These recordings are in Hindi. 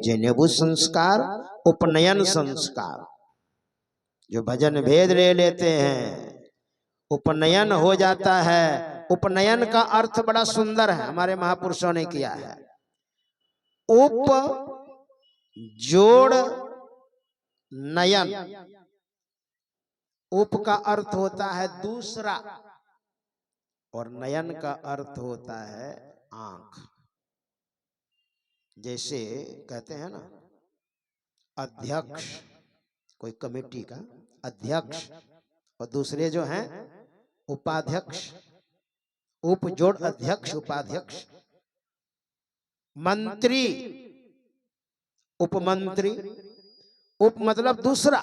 जनेऊ संस्कार, उपनयन संस्कार। जो भजन भेद ले लेते हैं उपनयन हो जाता है। उपनयन का अर्थ बड़ा सुंदर है, हमारे महापुरुषों ने किया है। उप जोड़ नयन, उप का अर्थ होता है दूसरा और नयन का अर्थ होता है आंख। जैसे कहते हैं ना अध्यक्ष, कोई कमेटी का अध्यक्ष और दूसरे जो हैं उपाध्यक्ष, उप जोड़ अध्यक्ष उपाध्यक्ष। मंत्री उपमंत्री, उप मतलब दूसरा,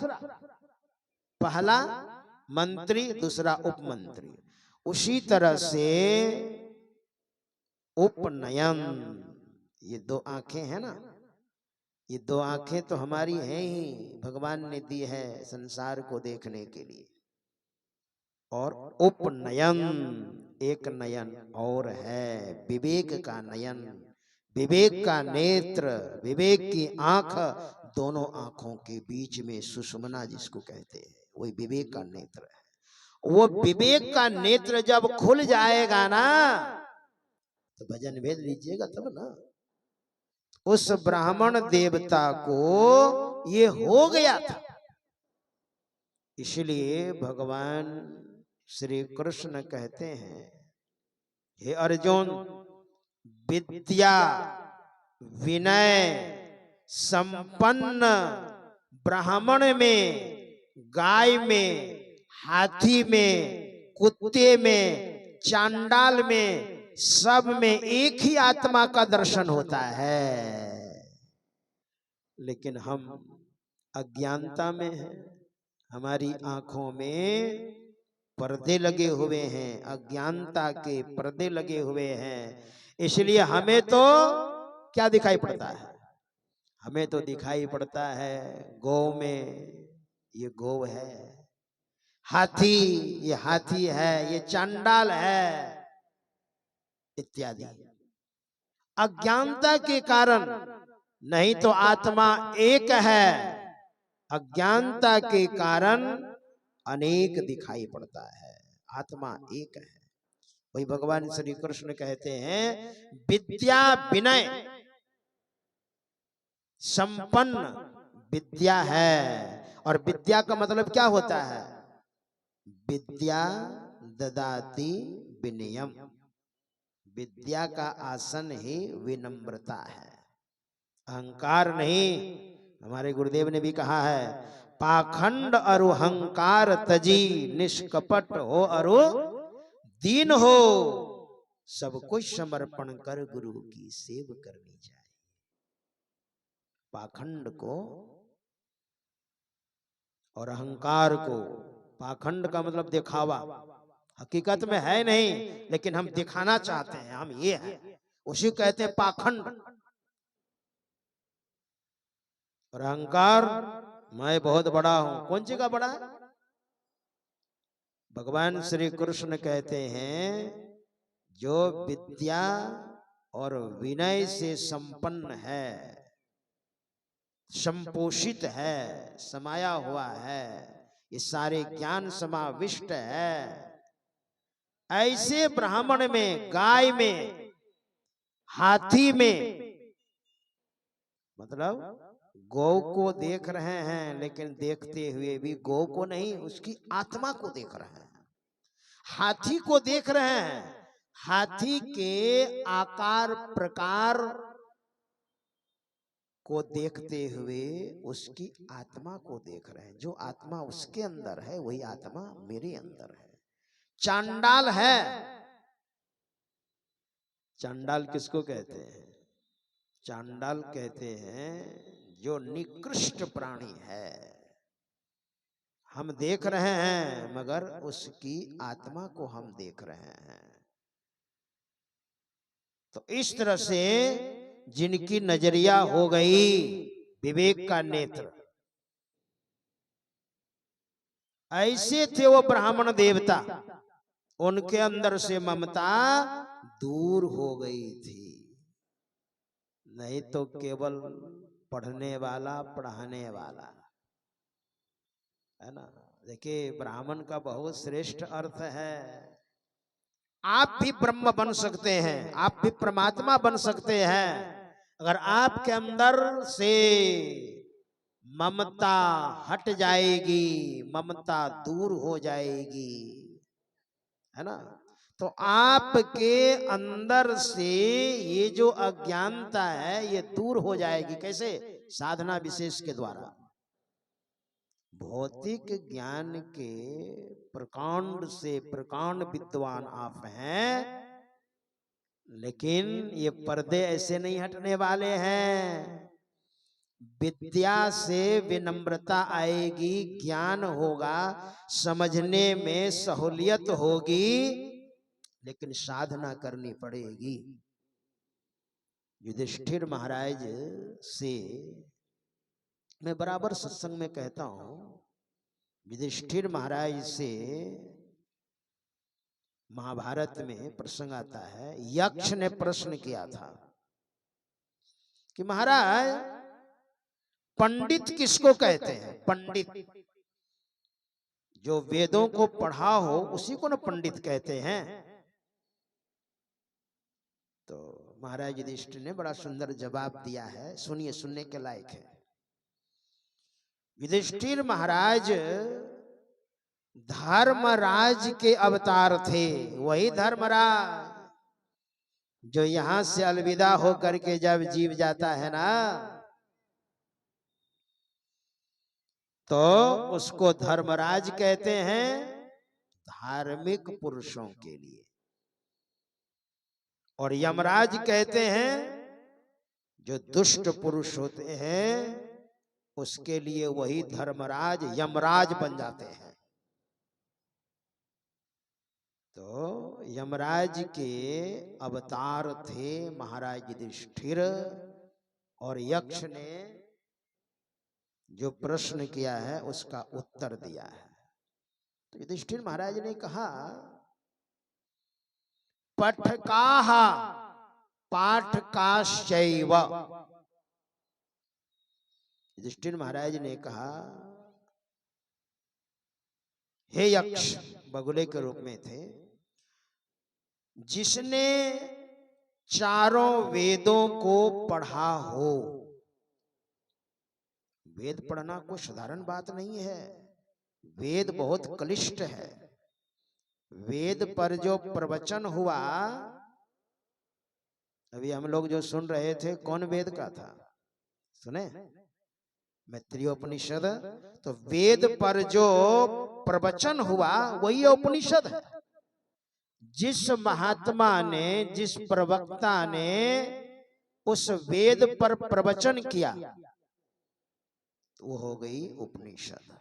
पहला मंत्री दूसरा उपमंत्री। उसी तरह से उपनयन, ये दो आंखें हैं ना, ये दो आंखें तो हमारी हैं ही, भगवान ने दी है संसार को देखने के लिए। और उपनयन एक नयन और है, विवेक का नयन, विवेक का नेत्र, विवेक की आंख, दोनों आंखों के बीच में सुषुम्ना जिसको कहते हैं वही विवेक का नेत्र है। वो विवेक का नेत्र जब खुल जाएगा ना तो भजन भेद लीजिएगा तब ना। उस ब्राह्मण देवता को ये हो गया था, इसलिए भगवान श्री कृष्ण कहते हैं हे अर्जुन, विद्या विनय संपन्न ब्राह्मण में, गाय में, हाथी में, कुत्ते में, चांडाल में, सब में एक ही आत्मा का दर्शन होता है। लेकिन हम अज्ञानता में हैं, हमारी आंखों में पर्दे लगे हुए हैं, अज्ञानता के पर्दे लगे हुए हैं। इसलिए हमें तो क्या दिखाई पड़ता है? हमें तो दिखाई पड़ता है गौ में ये गौ है, हाथी ये हाथी है, ये चांडाल है इत्यादि। अज्ञानता के कारण, नहीं तो आत्मा एक है, अज्ञानता के कारण अनेक दिखाई पड़ता है, आत्मा एक है। वही भगवान श्री कृष्ण कहते हैं विद्या विनय संपन्न विद्या है। और विद्या का मतलब क्या होता है? विद्या ददाति विनयम, विद्या का आसन ही विनम्रता है, अहंकार नहीं। हमारे गुरुदेव ने भी कहा है पाखंड अरु अहंकार तजी, निष्कपट हो अरु दीन हो, सब कुछ समर्पण कर गुरु की सेव करनी चाहिए। पाखंड को और अहंकार को, पाखंड का मतलब दिखावा, हकीकत में है नहीं लेकिन हम दिखाना चाहते हैं हम ये हैं, उसी कहते हैं पाखंड। और अहंकार, मैं बहुत बड़ा हूं, कौन सी का बड़ा है? भगवान श्री कृष्ण कहते हैं जो विद्या और विनय से संपन्न है, संपोषित है, समाया हुआ है, ये सारे ज्ञान समाविष्ट है, ऐसे ब्राह्मण में, गाय में, हाथी में, मतलब गौ को देख रहे हैं लेकिन देखते हुए भी गौ को नहीं, उसकी आत्मा को देख रहे हैं। हाथी को देख रहे हैं, हाथी के आकार प्रकार को देखते हुए उसकी आत्मा को देख रहे हैं। जो आत्मा उसके अंदर है वही आत्मा मेरे अंदर है। चांडाल है, चांडाल किसको कहते हैं? चांडाल कहते हैं जो निकृष्ट प्राणी है, हम देख रहे हैं मगर उसकी आत्मा को हम देख रहे हैं। तो इस तरह से जिनकी नजरिया हो गई विवेक का नेत्र, ऐसे थे वो ब्राह्मण देवता, उनके अंदर से ममता दूर हो गई थी। नहीं तो केवल पढ़ने वाला, पढ़ाने वाला, है ना। देखिए ब्राह्मण का बहुत श्रेष्ठ अर्थ है। आप भी ब्रह्म बन सकते हैं, आप भी परमात्मा बन सकते हैं, अगर आपके अंदर से ममता हट जाएगी, ममता दूर हो जाएगी, है ना। तो आपके अंदर से ये जो अज्ञानता है ये दूर हो जाएगी। कैसे? साधना विशेष के द्वारा। भौतिक ज्ञान के प्रकांड से प्रकांड विद्वान आप हैं, लेकिन ये पर्दे ऐसे नहीं हटने वाले हैं। विद्या से विनम्रता आएगी, ज्ञान होगा, समझने में सहूलियत होगी, लेकिन साधना करनी पड़ेगी। युधिष्ठिर महाराज से मैं बराबर सत्संग में कहता हूं, युधिष्ठिर महाराज से महाभारत में प्रसंग आता है। यक्ष ने प्रश्न किया था कि महाराज पंडित किसको कहते हैं? पंडित जो वेदों को पढ़ा हो उसी को ना पंडित कहते हैं। तो महाराज युधिष्ठिर ने बड़ा सुंदर जवाब दिया है, सुनिए, सुनने के लायक है। युधिष्ठिर महाराज धर्मराज के अवतार थे। वही धर्मराज जो यहां से अलविदा होकर के जब जीव जाता है ना, तो उसको धर्मराज कहते हैं धार्मिक पुरुषों के लिए, और यमराज कहते हैं जो दुष्ट पुरुष होते हैं उसके लिए वही धर्मराज यमराज बन जाते हैं। तो यमराज के अवतार थे महाराज युधिष्ठिर, और यक्ष ने जो प्रश्न किया है उसका उत्तर दिया है। तो युधिष्ठिर महाराज ने कहा पठकाः पाठकाश्चैव। युधिष्ठिर महाराज ने कहा, हे यक्ष, बगुले के रूप में थे, जिसने चारों वेदों को पढ़ा हो। वेद पढ़ना कोई साधारण बात नहीं है, वेद बहुत क्लिष्ट है। वेद पर जो प्रवचन हुआ, अभी हम लोग जो सुन रहे थे, कौन वेद का था? सुने? मैत्रेयोपनिषद। तो वेद पर जो प्रवचन हुआ वही उपनिषद है। जिस महात्मा ने, जिस प्रवक्ता ने उस वेद पर प्रवचन किया, वो हो गई उपनिषद।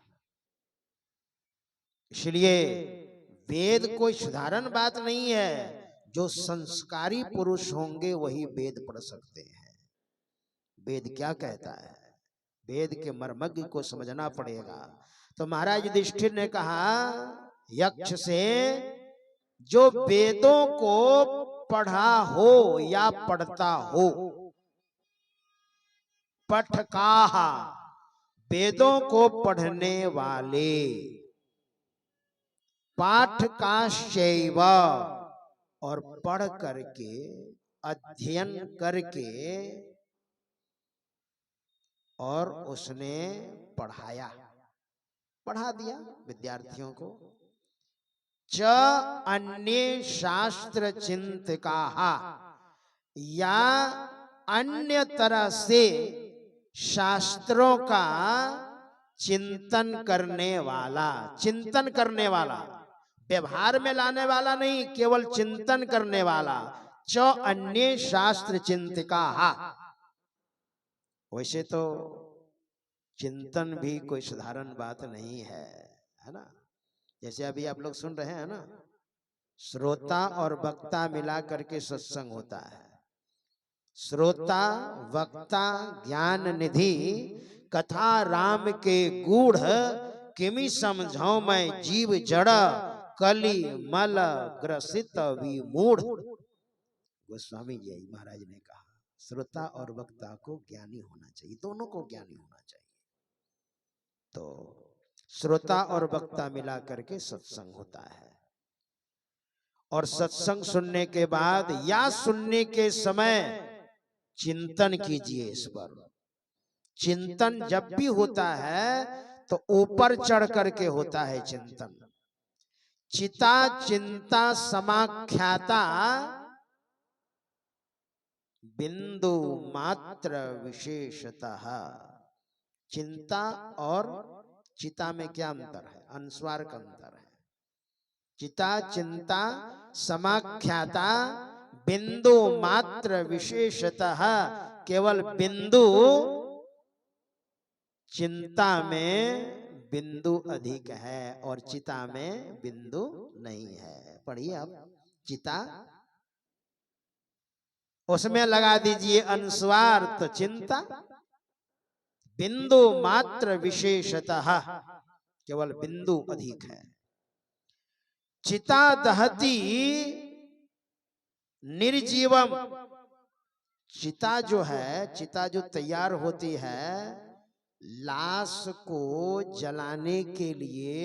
इसलिए वेद कोई साधारण बात नहीं है। जो संस्कारी पुरुष होंगे वही वेद पढ़ सकते हैं। वेद क्या कहता है, वेद के मर्मज्ञ को समझना पड़ेगा। तो महाराज युधिष्ठिर ने कहा यक्ष से, जो वेदों को पढ़ा हो या पढ़ता हो, पठकाः, वेदों को पढ़ने वाले, पाठकाश्चैव, और पढ़ करके, अध्ययन करके, और उसने पढ़ाया, पढ़ा दिया विद्यार्थियों को। च अन्य शास्त्र चिंतकाः, या अन्य तरह से शास्त्रों का चिंतन करने वाला। चिंतन करने वाला, व्यवहार में लाने वाला नहीं, केवल चिंतन करने वाला। च अन्य शास्त्र चिंतकाः। वैसे तो चिंतन भी कोई साधारण बात नहीं है, है ना। जैसे अभी आप लोग सुन रहे हैं ना, श्रोता और वक्ता मिला करके सत्संग होता है। श्रोता वक्ता ज्ञान निधि, कथा राम के गूढ़, किमि समझाऊं मैं जीव जड़, कली मल ग्रसित विमूढ़। गोस्वामी जी महाराज ने कहा, श्रोता और वक्ता को ज्ञानी होना चाहिए, दोनों को ज्ञानी होना चाहिए। तो श्रोता और वक्ता मिला करके सत्संग होता है। और सत्संग सुनने के बाद या सुनने के समय चिंतन कीजिए इस पर। चिंतन जब भी होता है तो ऊपर चढ़ करके होता है चिंतन। चिता चिंता समाख्याता बिंदु मात्र विशेषतः। चिंता और चिता में क्या अंतर है? अनुस्वार का अंतर है। चिता चिंता समाख्याता बिंदु मात्र विशेषतः। केवल बिंदु, चिंता में बिंदु अधिक है और चिता में बिंदु नहीं है। पढ़िए आप, चिता उसमें लगा दीजिए अनुस्वार तो चिंता, बिंदु मात्र विशेषतः, केवल बिंदु अधिक है। चिता दहती निर्जीवम। चिता जो है, चिता जो तैयार होती है लाश को जलाने के लिए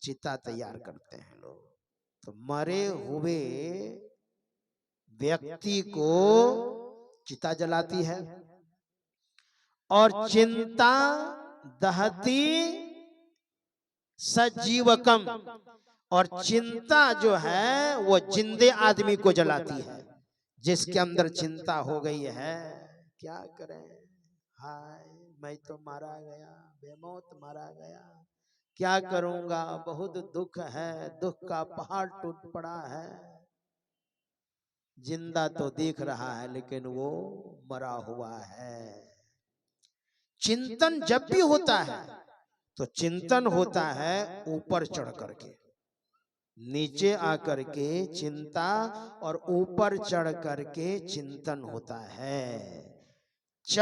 चिता तैयार करते हैं लोग। तो मरे हुए व्यक्ति को चिता जलाती है। और चिंता दहती सजीवकम, और चिंता जो है वो जिंदे आदमी को जलाती है। जिसके अंदर चिंता हो गई है, क्या करें, हाय मैं तो मारा गया, बेमौत मारा गया, क्या करूंगा, बहुत दुख है, दुख का पहाड़ टूट पड़ा है। जिंदा तो दिख रहा है लेकिन वो मरा हुआ है। चिंतन जब भी होता है तो चिंतन होता है ऊपर चढ़ करके, नीचे आकर के चिंता और ऊपर चढ़ करके चिंतन होता है। च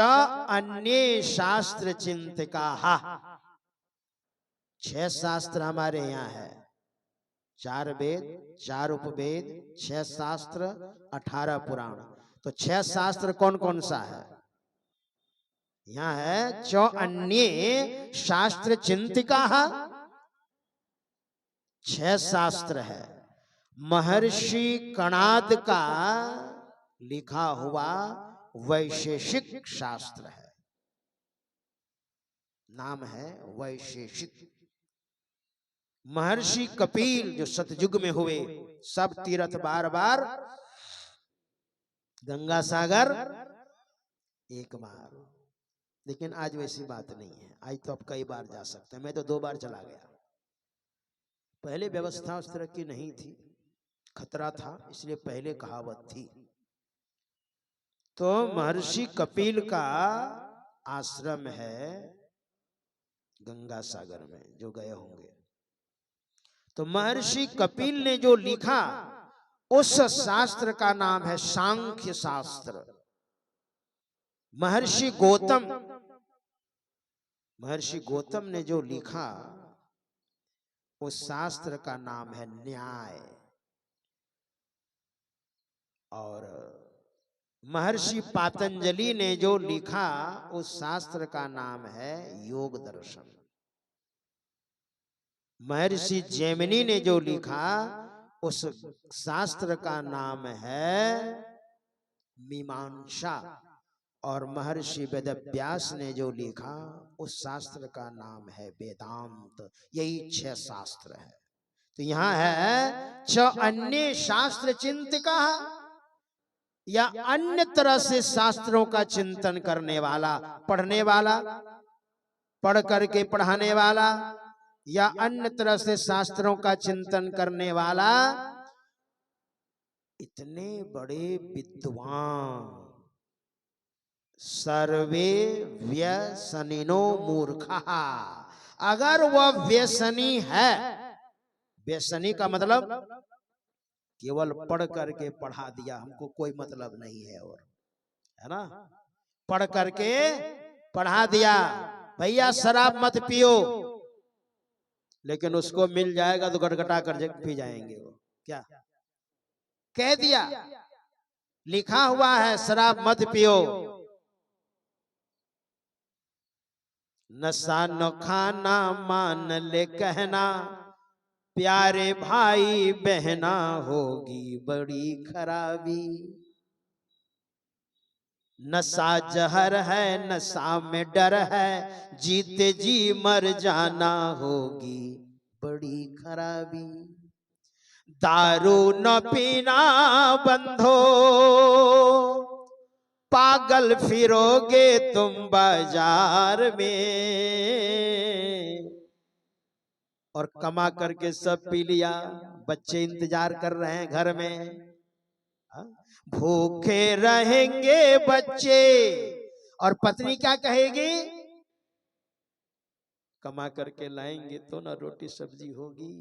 अन्य शास्त्र चिंतका। 6 शास्त्र हमारे यहाँ है, 4 वेद, 4 उपवेद, 6 शास्त्र, 18 पुराण। तो 6 शास्त्र कौन कौन सा है? यहाँ है चौ अन्य शास्त्र चिंतिका। 6 शास्त्र है। महर्षि कणाद का लिखा हुआ वैशेषिक शास्त्र है, नाम है वैशेषिक। महर्षि कपिल जो सतयुग में हुए, सब तीर्थ बार बार, गंगा सागर एक बार। लेकिन आज वैसी बात नहीं है, आज तो आप कई बार जा सकते हैं। मैं तो 2 बार चला गया। पहले व्यवस्था उस तरह की नहीं थी, खतरा था, इसलिए पहले कहावत थी। तो महर्षि कपिल का आश्रम है गंगा सागर में, जो गए होंगे। तो महर्षि कपिल ने जो लिखा उस शास्त्र का नाम है सांख्य शास्त्र। महर्षि गौतम ने जो लिखा उस शास्त्र का नाम है न्याय। और महर्षि पातंजलि ने जो लिखा उस शास्त्र का नाम है योग दर्शन। महर्षि जैमिनी ने जो लिखा उस शास्त्र का नाम है मीमांसा। और महर्षि वेदव्यास ने जो लिखा उस शास्त्र का नाम है वेदांत। यही 6 शास्त्र है। तो यहाँ है च अन्य शास्त्र चिंतका, या अन्य तरह से शास्त्रों का चिंतन करने वाला, पढ़ने वाला, पढ़ करके पढ़ाने वाला, या अन्य तरह से शास्त्रों का चिंतन करने वाला। इतने बड़े विद्वान सर्वे व्यसनिनो मूर्खा। अगर वह व्यसनी है, व्यसनी का मतलब केवल पढ़ करके पढ़ा दिया, हमको कोई मतलब नहीं है, और है ना, पढ़ करके पढ़ा दिया भैया शराब मत पियो, लेकिन उसको मिल जाएगा तो गटगटा कर पी जाएंगे वो, क्या कह दिया। लिखा हुआ है शराब मत पियो, नशा न खाना मान ले कहना, प्यारे भाई बहना होगी बड़ी खराबी। नशा जहर है, नशा में डर है, जीते जी मर जाना होगी बड़ी खराबी। दारू न पीना बंधो, पागल फिरोगे तुम बाजार में। और कमा करके सब पी लिया, बच्चे इंतजार कर रहे हैं घर में, भूखे रहेंगे बच्चे। और पत्नी क्या कहेगी, कमा करके लाएंगे तो ना रोटी सब्जी होगी,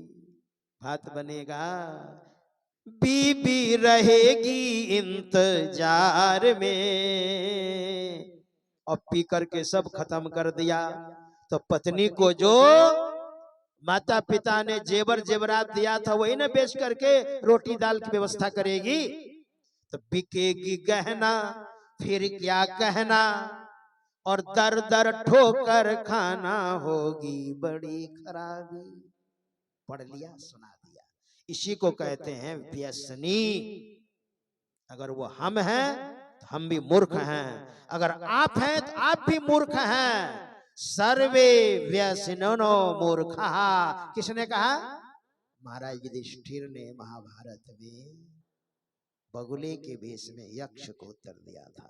भात बनेगा, बीबी रहेगी इंतजार में। और पी करके सब खत्म कर दिया। तो पत्नी को जो माता पिता ने जेवर जेवरात दिया था वही ना बेच करके रोटी दाल की व्यवस्था करेगी। तो बिकेगी गहना फिर क्या कहना, और दर दर ठोकर खाना होगी बड़ी खराबी। पढ़ लिया सुना दिया, इसी को कहते हैं व्यसनी। अगर वो हम हैं तो हम भी मूर्ख हैं, अगर आप हैं तो आप भी मूर्ख हैं। सर्वे व्यसनो मूर्खा, किसने कहा, महाराज युधिष्ठिर ने महाभारत में बगुले के वेश में यक्ष को उत्तर दिया था।